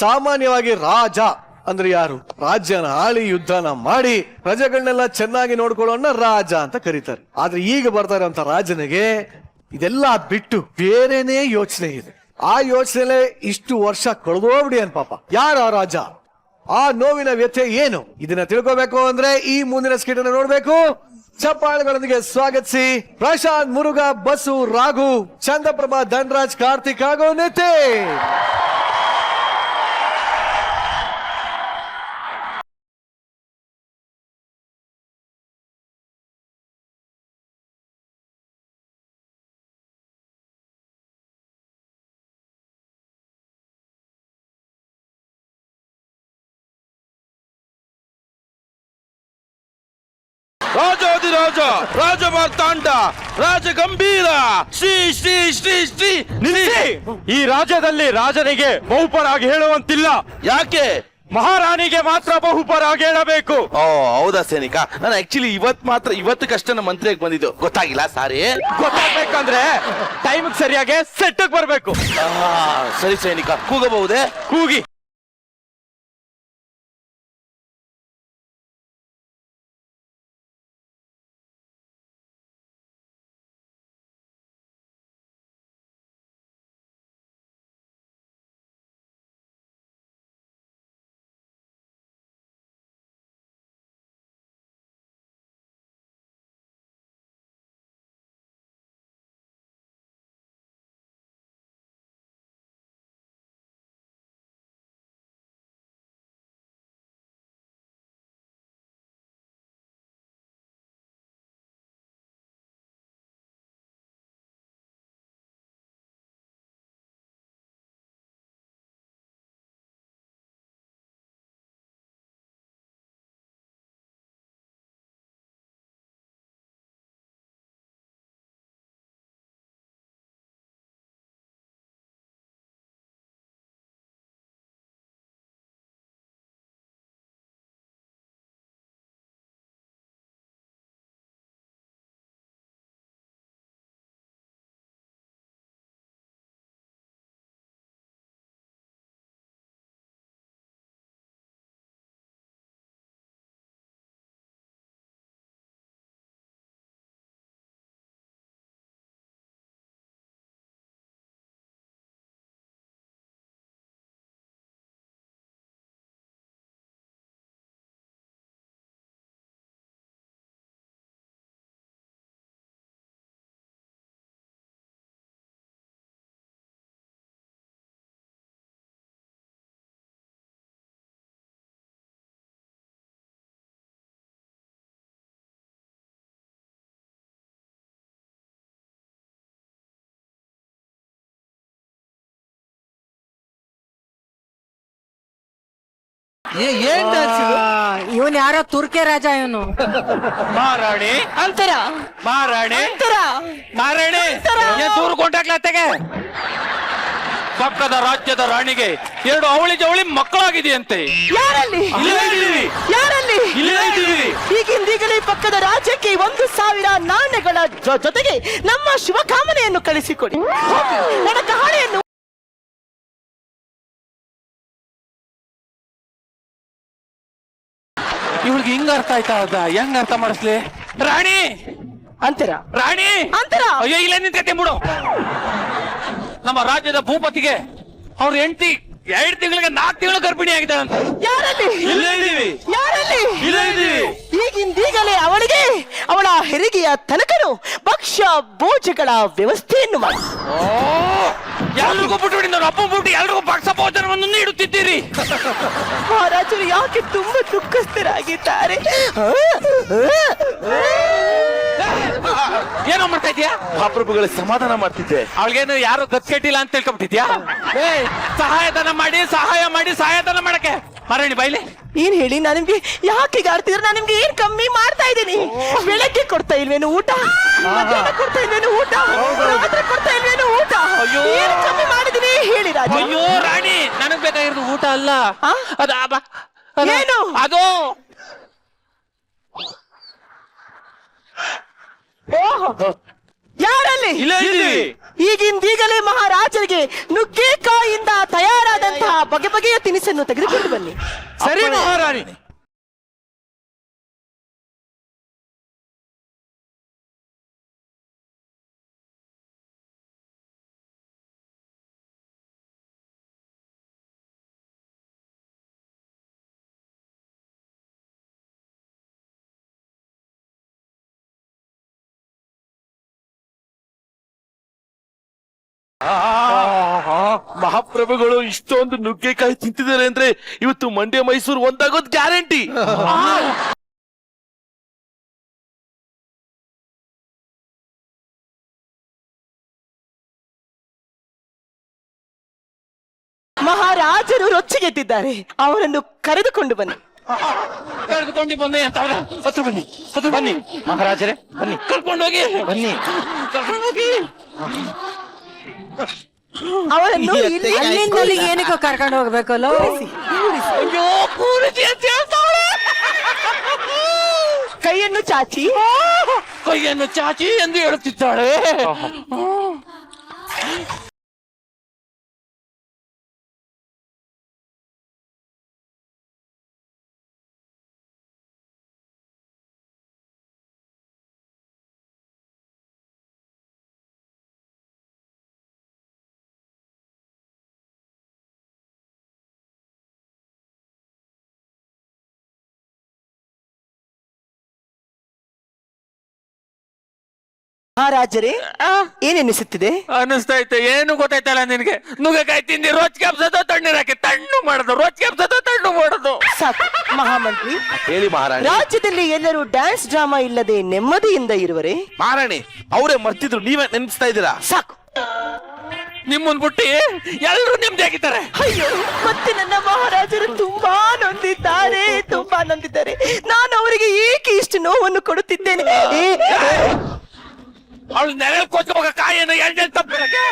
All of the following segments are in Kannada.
ಸಾಮಾನ್ಯವಾಗಿ ರಾಜ ಅಂದ್ರೆ ಯಾರು? ರಾಜ್ಯನ ಆಳಿ ಯುದ್ಧನ ಮಾಡಿ ಪ್ರಜೆಗಳನ್ನೆಲ್ಲ ಚೆನ್ನಾಗಿ ನೋಡ್ಕೊಳ್ಳೋಣ ರಾಜ ಅಂತ ಕರೀತಾರೆ. ಆದ್ರೆ ಈಗ ಬರ್ತಾ ಇರೋಂತ ರಾಜನಿಗೆ ಇದೆಲ್ಲ ಬಿಟ್ಟು ಬೇರೆನೇ ಯೋಚನೆ ಇದೆ. ಆ ಯೋಚನೆ ಇಷ್ಟು ವರ್ಷ ಕಳೆದೋಗ್ಬಿಡಿ ಅನ್ ಪಾಪ. ಯಾರ ರಾಜ? ಆ ನೋವಿನ ವ್ಯಥೆ ಏನು? ಇದನ್ನ ತಿಳ್ಕೋಬೇಕು ಅಂದ್ರೆ ಈ ಮುಂದಿನ ಸ್ಕಿಟ್ ಅನ್ನು ನೋಡ್ಬೇಕು. ಚಪ್ಪಾಳೆಗಳೊಂದಿಗೆ ಸ್ವಾಗತಿಸಿ ಪ್ರಶಾಂತ್, ಮುರುಘಾ, ಬಸು, ರಾಘು, ಚಂದ್ರಪ್ರಭಾ, ಧನರಾಜ್, ಕಾರ್ತಿಕ್ ಹಾಗೂ ನಿತಿನ್. ರಾಜಾದಿರಾಜ, ರಾಜ ಮಾರ್ತಾಂಡ, ರಾಜ ಗಂಭೀರ, ಶ್ರೀ ಶ್ರೀ ಶ್ರೀ ಶ್ರೀ ನಿಧಿ. ಈ ರಾಜ್ಯದಲ್ಲಿ ರಾಜನಿಗೆ ಬಹುಪರಾಗಿ ಹೇಳುವಂತಿಲ್ಲ. ಯಾಕೆ? ಮಹಾರಾಣಿಗೆ ಮಾತ್ರ ಬಹುಪರಾಗಿ ಹೇಳಬೇಕು. ಓ ಹೌದಾ ಸೈನಿಕ? ನಾನು ಆಕ್ಚುಲಿ ಇವತ್ತಕ್ಕಷ್ಟೇ ನಮ್ಮ ಮಂತ್ರಿಗೆ ಬಂದಿದ್ದು, ಗೊತ್ತಾಗಿಲ್ಲ ಸಾರಿ. ಗೊತ್ತಾಗ್ಬೇಕಂದ್ರೆ ಟೈಮ್ ಸರಿಯಾಗಿ ಸೆಟ್ ಬರ್ಬೇಕು. ಸರಿ ಸೈನಿಕ, ಕೂಗಬಹುದೇ? ಕೂಗಿ. ಇವನ್ ಯಾರೋ ತುರ್ಕೆ ರಾಜ ಇವನು. ಮಹಾರಾಣಿ ಅಂತರ ಮಹಾರಾಣಿ ಅಂತರ ಮಹಾರಾಣಿ ದೂರು ಕೊಂಡಾಗ್ಲತ್ತೆಗೆ. ಪಕ್ಕದ ರಾಜ್ಯದ ರಾಣಿಗೆ 2 ಅವಳಿ ಜವಳಿ ಮಕ್ಕಳಾಗಿದೆಯಂತೆ. ಯಾರಲ್ಲಿ ಯಾರಲ್ಲಿ ಈಗಿಂದೀಗಲೇ ಪಕ್ಕದ ರಾಜ್ಯಕ್ಕೆ 1,000 ನಾಣ್ಯಗಳ ಜೊತೆಗೆ ನಮ್ಮ ಶುಭಕಾಮನೆಯನ್ನು ಕಳಿಸಿಕೊಡಿ. ನನ್ನ ಕಹಾಣಿಯನ್ನು ಇವಳಿಗೆ ಹಿಂಗ ಅರ್ಥ ಆಯ್ತಾ? ಹೆಂಗ ಅರ್ಥ ಮಾಡಿಸ್ಲಿ? ರಾಣಿ ಅಂತರ ರಾಣಿ ಅಂತರ. ಅಯ್ಯೋ ಇಲ್ಲ ನಿಂತ್ಕತೆ ಬಿಡು. ನಮ್ಮ ರಾಜ್ಯದ ಭೂಪತಿಗೆ ಅವ್ರ ಹೆಂಡತಿ 2 ತಿಂಗಳಿಗೆ 4 ತಿಂಗಳು ಗರ್ಭಿಣಿ ಆಗಿದ್ದಾಳಂತ. ಯಾರಲ್ಲಿ ಯಾರಲ್ಲಿ ಈಗಿಂದೀಗಲೇ ಅವಳಿಗೆ ಅವಳ ಹೆರಿಗೆಯ ತನಕನು ಭಕ್ಷ್ಯ ಭೋಜಗಳ ವ್ಯವಸ್ಥೆಯನ್ನು ಮಾಡಿ. ಎಲ್ರಿಗೂ ಬಿಟ್ಟು ನಾನು ಅಪ್ಪ ಬಿಟ್ಟು ಎಲ್ರಿಗೂ ಭಕ್ಷ್ಯ ಭೋಜನವನ್ನು ನೀಡುತ್ತಿದ್ದೀರಿ. ಮಹಾರಾಜರು ಯಾಕೆ ತುಂಬಾ ದುಃಖಸ್ಥರಾಗಿದ್ದಾರೆ? ಏನೋ ಮಾಡ್ತಾ ಇದೀಯಾ? ಮಹಾಪ್ರಭುಗಳ ಸಮಾಧಾನ ಮಾಡ್ತಿದ್ದೆ. ಅವಳಿಗೇನು ಯಾರು ಗತ್ಕೆಟ್ಟಿಲ್ಲ ಅಂತ ತಿಳ್ಕೊಂಡ್ಬಿಟ್ಟಿದ್ಯಾ? ಸಹಾಯಧನ ಮಾಡಿ ಸಹಾಯಧನ ಮಾಡಕ್ಕೆ ಮರಣಿ ಬೈಲಿ. ಏನ್ ಹೇಳಿ? ನಾನು ನಿಮ್ಗೆ ಯಾಕೆ ಆಡ್ತಿದ್ರೆ? ನಾನು ನಿಮ್ಗೆ ಏನ್ ಕಮ್ಮಿ ಮಾಡ್ತಾ ಇದ್ದೀನಿ? ಬೆಳಗ್ಗೆ ಕೊಡ್ತಾ ಇಲ್ವೇನು ಊಟ? ಮಧ್ಯಾಹ್ನ ಕೊಡ್ತಾ ಇಲ್ವೇನು ಊಟ? ರಾತ್ರಿ ಕೊಡ್ತಾ ಇಲ್ವೇನು ಊಟ? ಏನು ಕಮ್ಮಿ ಮಾಡಿದೀನಿ ಹೇಳಿ ರಾಜ? ಅಯ್ಯೋ ರಾಣಿ, ನನಗ್ ಬೇಕಾಗಿರೋದು ಊಟ ಅಲ್ಲ. ಏನು ಅದು? ಯಾರಲ್ಲಿ? ಈಗಿಂದೀಗಲೇ ಮಹಾರಾಜರಿಗೆ ನುಗ್ಗೆಕಾಯಿಯಿಂದ ತಯಾರಾದಂತಹ ಬಗೆ ಬಗೆಯ ತಿನಿಸನ್ನು ತೆಗೆದುಕೊಂಡು ಬನ್ನಿ. ಸರಿ ಮಹಾರಾಣಿ. ಮಹಾಪ್ರಭುಗಳು ಇಷ್ಟೊಂದು ನುಗ್ಗೆಕಾಯಿ ತಿಂತಿದ್ದಾರೆ ಅಂದ್ರೆ ಇವತ್ತು ಮಂಡ್ಯ ಮೈಸೂರು ಒಂದಾಗೋದ್ ಗ್ಯಾರಂಟಿ. ಮಹಾರಾಜರು ರೊಚ್ಚಿಗೆದ್ದಿದ್ದಾರೆ, ಅವರನ್ನು ಕರೆದುಕೊಂಡು ಬನ್ನಿ. ಕರೆದುಕೊಂಡು ಬಂದೆ ಅಂತ ಹತ್ರ ಬನ್ನಿ, ಹತ್ರ ಬನ್ನಿ ಮಹಾರಾಜರೇ, ಬನ್ನಿ ಕರ್ಕೊಂಡೋಗಿ, ಬನ್ನಿ ಕರ್ಕೊಂಡೋಗಿ. ಅವರನ್ನು ಅಲ್ಲಿಂದ ಏನಕ್ಕೋ ಕರ್ಕೊಂಡು ಹೋಗ್ಬೇಕಲ್ಲ. ಅಯ್ಯೋ ಪೂರೈಸಿ ಅಂತ ಹೇಳ್ತಾಳೆ. ಕೈಯನ್ನು ಚಾಚಿ, ಕೈಯನ್ನು ಚಾಚಿ ಎಂದು ಹೇಳುತ್ತಿದ್ದಾಳೆ. ಮಹಾರಾಜರೇ ಏನೆನಿಸುತ್ತಿದೆ? ಅನಿಸ್ತೈತೆ, ಏನು ಗೊತ್ತಾಯ್ತಲ್ಲ ನಿನಗೆ? ನುಗ್ಗೆಕಾಯಿ ತಿಂದಿ ರೋಜ್ಗೆ ಹಬ್ಸೋದು, ತಣ್ಣೀರಾಕಿ ತಣ್ಣು ಮಾಡೋದು, ರೋಜ್ಗೆ ಹಬ್ಸೋದು, ತಣ್ಣು ಮಾಡೋದು. ಸಾಕು ಮಹಾಮಂತ್ರಿ. ಹೇಳಿ ಮಹಾರಾಣಿ. ರಾಜ್ಯದಲ್ಲಿ ಎಲ್ಲರೂ ಡ್ಯಾನ್ಸ್ ಡ್ರಾಮಾ ಇಲ್ಲದೆ ನೆಮ್ಮದಿಯಿಂದ ಇರುವರೆ? ಮಹಾರಾಣಿ ಅವರೇ ಮರ್ತಿದ್ರು, ನೀವೇ ನೆನಪಿಸ್ತಾ ಇದ್ದೀರಾ. ಸಾಕು. ನಿಮ್ಮನ್ ಬಿಟ್ಟಿ ಎಲ್ರು ನಿಮ್ದೇ ಆಗಿದ್ದಾರೆ. ಅಯ್ಯೋ, ಮತ್ತೆ ನನ್ನ ಮಹಾರಾಜರು ತುಂಬಾ ನೊಂದಿದ್ದಾರೆ, ತುಂಬಾ ನೊಂದಿದ್ದಾರೆ. ನಾನು ಅವರಿಗೆ ಏಕೆ ಇಷ್ಟು ನೋವನ್ನು ಕೊಡುತ್ತಿದ್ದೇನೆ? ಅವಳು ನೆಲೆ ಕೊಚ್ಚೋಗ ಕಾಯಿಯನ್ನು ಎಣ್ಣೆ ತಪ್ಪಿರಕ್ಕೆ.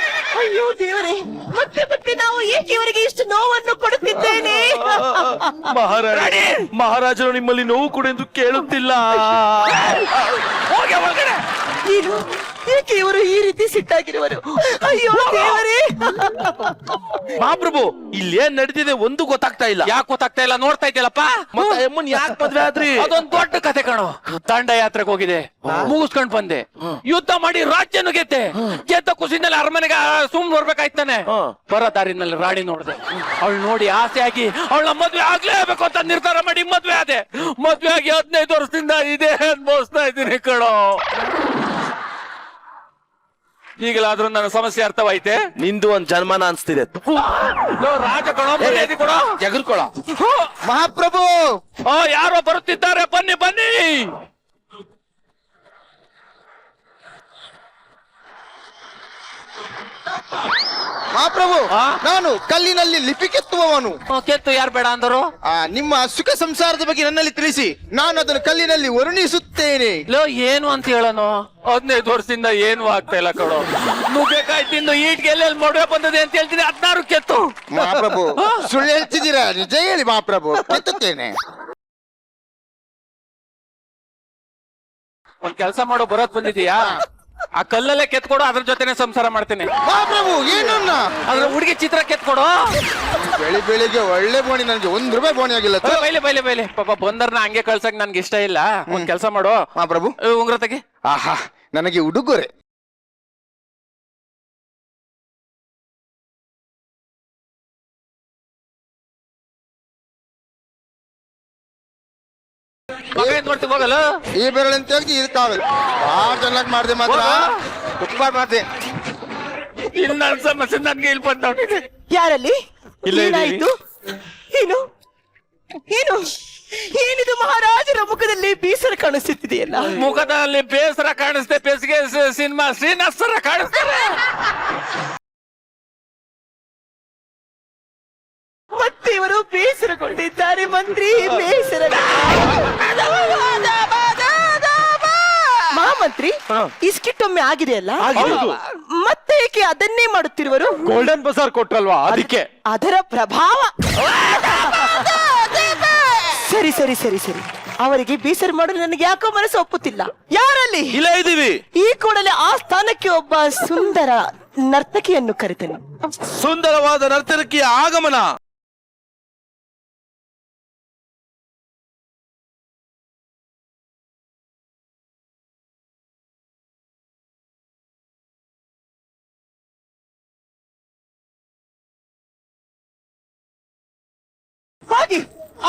ಅಯ್ಯೋ ದೇವರೇ, ಮತ್ತೆ ಮತ್ತೆ ನಾವು ಏಕೆ ಇವರಿಗೆ ಇಷ್ಟು ನೋವನ್ನು ಕೊಡುತ್ತಿದ್ದೇನೆ? ಮಹಾರಾಣಿ, ಮಹಾರಾಜರು ನಿಮ್ಮಲ್ಲಿ ನೋವು ಕೊಡು ಎಂದು ಕೇಳುತ್ತಿಲ್ಲ. ಹೋಗಿ ಒಳಗಡೆ. ಏನು, ಏಕೆ ಇವರು ಈ ರೀತಿ ಸಿಟ್ಟಾಗಿರುವರು? ಅಯ್ಯೋ ದೇವರೇ. ಮಹಾಪ್ರಭು, ಇಲ್ಲಿ ಏನ್ ನಡೀತಿದೆ ಒಂದು ಗೊತ್ತಾಗ್ತಾ ಇಲ್ಲ. ಯಾಕೆ ಗೊತ್ತಾಗ್ತಾ ಇಲ್ಲ? ನೋಡ್ತಾ ಇದ್ದಲ್ಲಪ್ಪ. ಮತ್ತೆ ಅಮ್ಮನ್ ಯಾಕೆ ಮದ್ವೆ ಆದ್ರಿ? ಅದೊಂದ್ ದೊಡ್ಡ ಕತೆ ಕಣೋ. ದಂಡ ಯಾತ್ರೆಗೆ ಹೋಗಿದೆ, ಮುಗಿಸ್ಕೊಂಡ್ ಬಂದೆ. ಯುದ್ಧ ಮಾಡಿ ರಾಜ್ಯನು ಗೆದ್ದೆ. ಗೆದ್ದ ಖುಷಿನಲ್ಲಿ ಅರಮನೆಗೆ ಸುಮ್ ನೋಡ್ಬೇಕಾಯ್ತಾನೆ. ಬರೋ ದಾರಿನಲ್ಲಿ ರಾಣಿ ನೋಡ್ದೆ. ಅವಳು ನೋಡಿ ಆಸೆ ಆಗಿ ಅವಳ ಮದ್ವೆ ಆಗ್ಲೇಬೇಕು ಅಂತ ನಿರ್ಧಾರ ಮಾಡಿ ಮದ್ವೆ ಆದೆ. ಮದ್ವೆ ಆಗಿ 15 ವರ್ಷದಿಂದ ಇದೇ ಅನ್ಭವಿಸ್ತಾ ಇದ್ದೀನಿ ಕಣೋ. ಈಗಲಾದ್ರೂ ನನ್ನ ಸಮಸ್ಯೆ ಅರ್ಥವಾಯ್ತೆ? ನಿಂದು ಒಂದ್ ಜನ್ಮನ ಅನ್ಸ್ತಿದೆ. ರಾಜ ಕಣೋ, ಮರ್ಯಾದೆ ಕೊಡೋ, ಜಗರ್ಕೊಳ. ಮಹಾಪ್ರಭು, ಯಾರೋ ಬರುತ್ತಿದ್ದಾರೆ, ಬನ್ನಿ ಬನ್ನಿ. ಮಹಾಪ್ರಭು, ನಾನು ಕಲ್ಲಿನಲ್ಲಿ ಲಿಪಿ ಕೆತ್ತುವವನು. ಕೆತ್ತು ಯಾರು ಬೇಡ ಅಂದರು? ನಿಮ್ಮ ಸುಖ ಸಂಸಾರದ ಬಗ್ಗೆ ನನ್ನಲ್ಲಿ ತಿಳಿಸಿ, ನಾನು ಅದನ್ನು ಕಲ್ಲಿನಲ್ಲಿ ವರ್ಣಿಸುತ್ತೇನೆ. ಏನು ಅಂತ ಹೇಳೋನು? 15 ವರ್ಷದಿಂದ ಏನು ಆಗ್ತಾ ಇಲ್ಲ ಕಣೋ. ನುಗ್ಗೆಕಾಯಿ ತಿಂದು ಈಟ್ಗೆ ಎಲ್ಲೆಲ್ಲಿ ಮದುವೆ ಬಂದದೆ ಅಂತ ಹೇಳ್ತೀನಿ. 16 ಕೆತ್ತು. ಮಹಾಪ್ರಭು, ಸುಳ್ಳು ಹೇಳ್ತಿದ್ದೀರಾ? ನಿಜ ಹೇಳಿ ಮಹಾಪ್ರಭು, ಕೆತ್ತುತ್ತೇನೆ. ಒಂದ್ ಕೆಲಸ ಮಾಡೋ, ಬರೋದ್ ಬಂದಿದೀಯಾ? ಆ ಕಲ್ಲಲ್ಲೇ ಕೆತ್ಕೊಡು, ಅದ್ರ ಜೊತೆನೆ ಸಂಸಾರ ಮಾಡ್ತೀನಿ. ಮಹಾಪ್ರಭು, ಏನನ್ನ? ಅದ್ರ ಹುಡುಗಿ ಚಿತ್ರ ಕೆತ್ಕೊಡು. ಬೆಳಿಗ್ಗೆ ಒಳ್ಳೆ ಬೋಣಿ, ನನಗೆ 1 ರೂಪಾಯಿ ಬೋಣಿ ಆಗಿಲ್ಲ. ಬೈಲಿ ಪಾಪ ಬಂದರ್ನ ಹಂಗೆ ಕಳ್ಸಕ್ ನನ್ಗೆ ಇಷ್ಟ ಇಲ್ಲ. ಒಂದ್ ಕೆಲಸ ಮಾಡು ಮಹಾಪ್ರಭು, ಉಂಗ್ರ ತೆಗಿ. ಆಹಾ, ನನಗೆ ಉಡುಗೊರೆ. ಮಗ ಏನ್ ಮಾಡ್ತೀವಿ? ಹೋಗಲ್ಲ, ಈ ಬೆರಳಂತ ತೆಗ್ದು ಇದಕ್ಕಾಗಲ್ಲ. ಬಹಳ ಚೆನ್ನಾಗಿ ಮಾಡಿದೆ, ಮಾತ್ರ ತುಂಬಾ ಮಾಡಿದೆ. ಇಲ್ಲಿ ನನ್ನ ಸಮಸ್ಯೆ ನನ್ಗೆ ಇಲ್ಲಿ ಬಂದ. ಯಾರಲ್ಲಿ? ಇಲ್ಲೇ ಇದೀನಿ. ಏನಾಯ್ತು? ಏನು ಏನು ಏನಿದು? ಮಹಾರಾಜರ ಮುಖದಲ್ಲಿ ಬೇಸರ ಕಾಣಿಸುತ್ತಿದೆಯಲ್ಲ. ಮುಖದಲ್ಲಿ ಬೇಸರ ಕಾಣಿಸ್ತೆ, ಬೇಸಿಗೆ ಸಿನಿಮಾ ಶ್ರೀನಿವಾಸರ ಕಾಣಿಸ್ತಾರೆ. ಮತ್ತೆ ಇವರು ಬೇಸರಗೊಂಡಿದ್ದಾರೆ ಮಂತ್ರಿ, ಬೇಸರ. ಮಹಾಮಂತ್ರಿ, ಈ ಸ್ಕಿಟ್ ಒಮ್ಮೆ ಆಗಿದೆಯಲ್ಲ, ಮತ್ತೆ ಏಕೆ ಅದನ್ನೇ ಮಾಡುತ್ತಿರುವರು? ಗೋಲ್ಡನ್ ಬಜಾರ್ ಕೊಟ್ರಲ್ವಾ, ಅದಕ್ಕೆ. ಅದರ ಪ್ರಭಾವ. ಸರಿ ಸರಿ ಸರಿ ಸರಿ, ಅವರಿಗೆ ಬೇಸರ ಮಾಡಲು ನನಗೆ ಯಾಕೋ ಮನಸ್ಸು ಒಪ್ಪುತ್ತಿಲ್ಲ. ಯಾರಲ್ಲಿ? ಇಲ್ಲ ಇದೀವಿ. ಈ ಕೂಡಲೇ ಆ ಸ್ಥಾನಕ್ಕೆ ಒಬ್ಬ ಸುಂದರ ನರ್ತಕಿಯನ್ನು ಕರೆತನು. ಸುಂದರವಾದ ನರ್ತಕಿಯ ಆಗಮನ.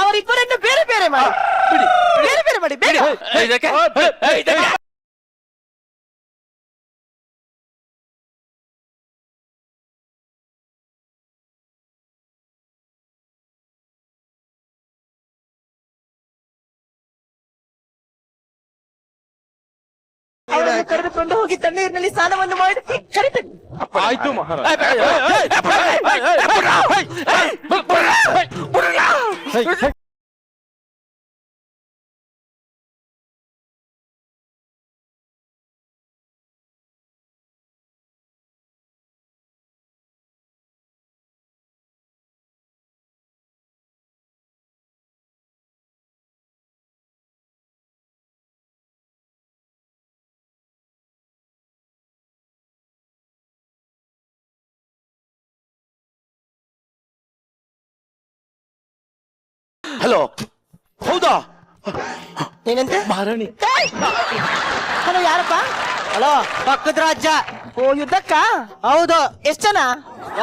ಅವರಿಬ್ಬರನ್ನು ಬೇರೆ ಬೇರೆ ಮಾಡಿ ಬೇರೆ ಬೇರೆ ಮಾಡಿ ಬೇಗ. ಇದಕ್ಕೆ ಇದಕ್ಕೆ ಅವರನ್ನು ಕರೆದುಕೊಂಡು ಹೋಗಿ ತಣ್ಣೀರಿನಲ್ಲಿ ಸ್ನಾನವನ್ನು ಮಾಡಿ ಕರೀತೇನೆ. ಆಯ್ತು ಮಹಾರಾಜ. ಹಲೋ, ಹೌದಾ? ಏನಂತೆ ಮಹಾರಾಣಿ. ಹಲೋ, ಯಾರಪ್ಪ? ಹಲೋ, ಪಕ್ಕದ ರಾಜ್ಯ. ಓ, ಯುದ್ಧಕ್ಕ? ಹೌದು, ಎಷ್ಟ್ ಜನ?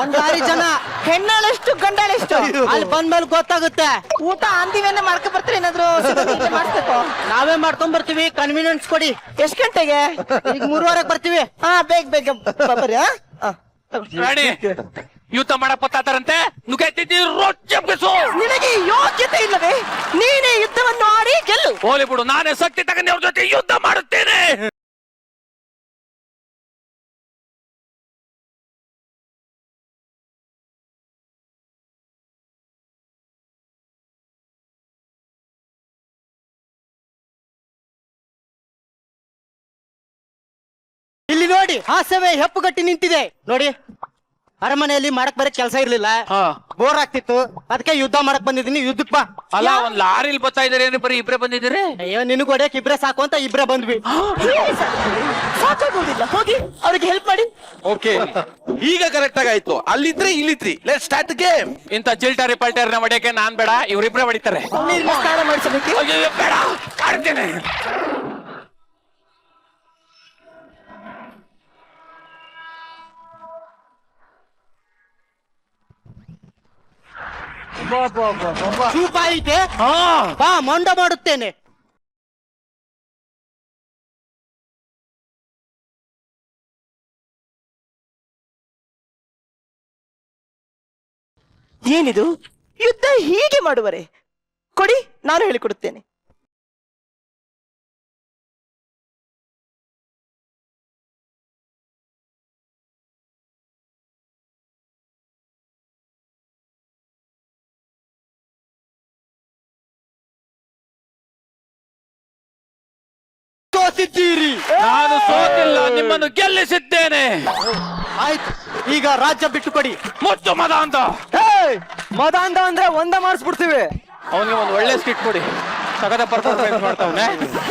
ಒಂದ್ 6 ಜನ. ಹೆಣ್ಣಾಳೆಷ್ಟು ಗಂಡಾಳೆಷ್ಟು? ಅಲ್ಲಿ ಬಂದ್ಮೇಲೆ ಗೊತ್ತಾಗುತ್ತೆ. ಊಟ ಅಂದಿವೇನೆ ಮಾಡ್ಕೊ ಬರ್ತೀರಿ, ಏನಾದ್ರು ಸಿದ್ಧತೆ ಮಾಡಿಸ್ಬೇಕು. ನಾವೇ ಮಾಡ್ಕೊಂಡ್ ಬರ್ತೀವಿ, ಕನ್ವೀನಿಯನ್ಸ್ ಕೊಡಿ. ಎಷ್ಟ್ ಗಂಟೆಗೆ? ಈಗ 3:15 ಬರ್ತೀವಿ. ಹಾ, ಬೇಗ ಬರ್ರಿ. ರಾಣಿ ಯುದ್ಧ ಮಾಡಕ್ ಬತ್ತಾತಾರಂತೆ, ನುಗ್ಗೆತ್ತಿದ್ದಿ ರೊಚ್ಚಬ್ಬಿಸು. ನಿನಗೆ ಯೋಗ್ಯತೆ ಇಲ್ಲವೇ? ನೀನೇ ಯುದ್ಧವನ್ನು ಆಡಿ ಗೆಲ್ಲು. ಹೋಲಿ ಬಿಡು, ನಾನೇ ಶಕ್ತಿ ತಗೊಂಡು ಅವ್ರ ಜೊತೆ ಯುದ್ಧ ಮಾಡುತ್ತೇನೆ. ಇಲ್ಲಿ ನೋಡಿ, ಹಾಸ್ಯವೇ ಹೆಪ್ಪುಗಟ್ಟಿ ನಿಂತಿದೆ ನೋಡಿ. ಅರಮನೆಯಲ್ಲಿ ಮಾಡಕ್ ಬರಕ್ ಕೆಲಸ ಇರ್ಲಿಲ್ಲ, ಬೋರ್ ಆಗ್ತಿತ್ತು, ಅದಕ್ಕೆ ಯುದ್ಧ ಮಾಡಕ್ ಬಂದಿದ್ದೀನಿ. ಯುದ್ಧಕ್ ಬಾ. ಅಲ್ಲ, ಒಂದ್ ಲಾರಿಲ್ ಬರ್ತಾ ಇದಾರೆ, ಬರೀ ಇಬ್ರೇ ಬಂದಿದ್ದೀರಿ? ಅಯ್ಯೋ, ನಿನಗ್ ಹೊಡ್ಯಕ್ ಇಬ್ರೇ ಸಾಕು ಅಂತ ಇಬ್ರೇ ಬಂದ್ವಿ. ಸಾಕಾಗೋದಿಲ್ಲ, ಹೋಗಿ ಅವ್ರಿಗೆ ಹೆಲ್ಪ್ ಮಾಡಿ. ಓಕೆ, ಈಗ ಕರೆಕ್ಟ್ ಆಗಾಯ್ತು. ಅಲ್ಲಿದ್ರಿ ಇಲ್ಲಿದ್ರಿ. Let's start game. ಇಂತ ಜಿಲ್ಟಾರಿ ಪಲ್ಟಾರಿನ ಹೊಡೆಯಕ್ಕೆ ನಾನ್ ಬೇಡ, ಇವ್ರಿಬ್ರೇ ಹೊಡಿತಾರೆ. ನೀರಿನ ಸ್ನಾನ ಮಾಡಿಸಲಿಕ್ಕೆ ಅಯ್ಯೋ, ಬೇಡ, ಆಡ್ತೇನೆ. ಚೂಪ ಐತೆ, ಬಾ ಮೊಂಡ ಮಾಡುತ್ತೇನೆ. ಏನಿದು? ಯುದ್ಧ ಹೀಗೆ ಮಾಡುವರೆ? ಕೊಡಿ, ನಾನು ಹೇಳಿಕೊಡುತ್ತೇನೆ. ಸೋತಿದ್ದೀರಿ. ನಾನು ಸೋತಿಲ್ಲ, ನಿಮ್ಮನ್ನು ಗೆಲ್ಲಿಸಿದ್ದೇನೆ. ಆಯ್ತು, ಈಗ ರಾಜ್ಯ ಬಿಟ್ಟು ಕೊಡಿ. ಮುತ್ತು ಮದ ಅಂತ ಮದ ಅಂದ್ರೆ ಒಂದ ಮಾಡಿಸ್ಬಿಡ್ತೀವಿ. ಅವನಿಗೆ ಒಂದು ಒಳ್ಳೆ ಸ್ಕಿಟ್ ಕೊಡಿ. ಸಗದ ಪರ್ಫಾರ್ಮೆನ್ಸ್ ಮಾಡ್ತಾವನೆ.